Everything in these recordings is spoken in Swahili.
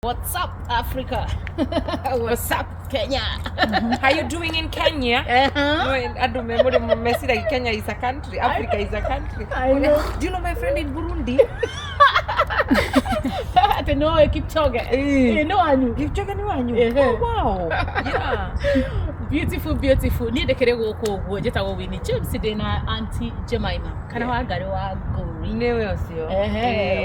What's up, Africa? What's up, Kenya? How you doing in Kenya? I don't remember the message like Kenya is a country, Africa is a country. I know. Do you know my friend in Burundi? I don't know, I keep talking. You know, I knew. Keep talking, oh, wow. Yeah. Beautiful, beautiful. Need the kere woko wojeta wo Winnie. Today na Auntie Jemimah. Kana wagari wa gori. Newe osio.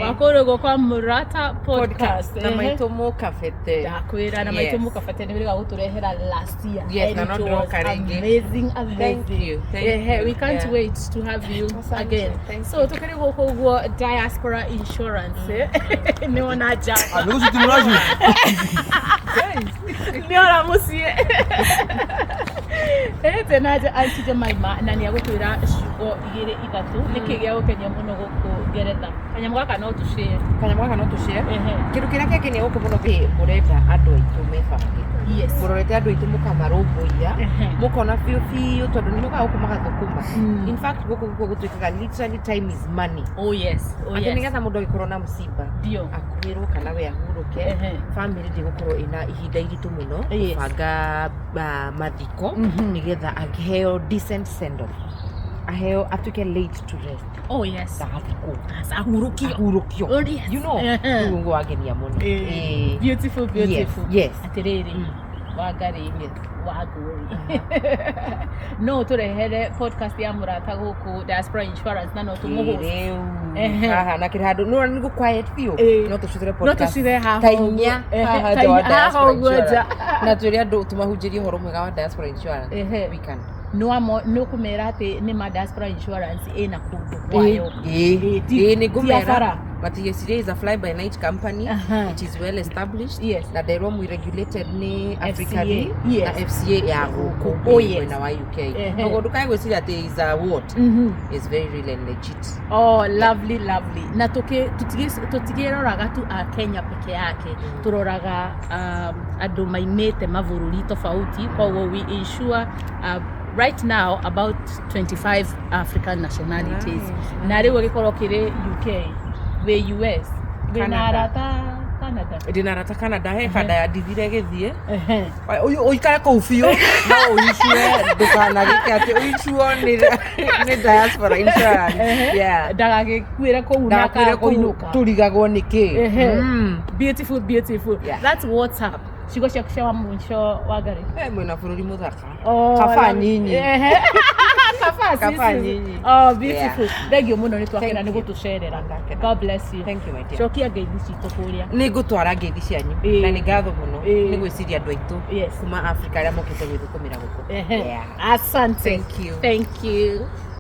Wakoro go kwa Murata podcast. Na maitomo kafete. Dakwira na maitomo kafete ni ga guturehera last year. Yes, na no amazing. Thank you. We can't wait to have you again. So to kere woko go Diaspora Insurance. Ni ona ja. Anusu timraji. Ni ona musie. Tenaje Auntie Jemimah na ni agutwira shugo igire igatu nikigia gukenya muno guku Geretha kanyamwa kana tushare kindu kiria keke ni guku muno bi mureta andu aitu mebange yes murete andu aitu mukamarumbuia mukona fiu tondu ni muka guku magathukuma in fact guku gutwikaga literally time is money oh yes nigetha mundu agikorwo na msiba dio akwirwo kana we ahuruke family ndi gukorwo ina ihinda iritu muno banga mathiko nigetha agiheo decent send off aheo atuke late to rest oh yes ahurukio oh yes you know mungu agenia muno beautiful yes atiriri wagari waguri no turehere podcast ya Murata guku Diaspora Insurance na no tumuho aha na kirado no ni quiet feel no tushire podcast no tushire ha tainya ha Diaspora Insurance na turia ndo tumahunjirie horo mwega wa Diaspora Insurance we can no kumera ati ni ma Diaspora Insurance ina kundu kwayo ni kumera but yes, it is a fly by night company. It is well established. Yes. Na the we regulated ni Africa yes. Na FCA ya huko in our UK. Ngo dukai go see that there is a what is very real and legit. Oh, lovely. Na tutigeraga tu a Kenya peke yake. Turoraga adu maimete mavururi tofauti kwa we insure right now about 25 African nationalities. Na riwe gikoro kire UK we US Canada he kada ya dithire githie oikara ko ufio no uishue dukana gike ati uishuo ni Diaspora Insurance yeah dagage kwira ko unaka kuinuka turigagwo niki beautiful yeah. That's WhatsApp shigo shakushawa munsho wagari mwena fururi muthaka kafa nyinyi kafa nyinyi oh beautiful thank you muno ni twakena ni gutusherera God bless you thank you my dear shokia ngeithi citu kuria ni gutwara ngeithi cianyu na ni ngatho muno ni gwiciria andu aitu kuma Africa aria mokete gwithukumira guku asante thank you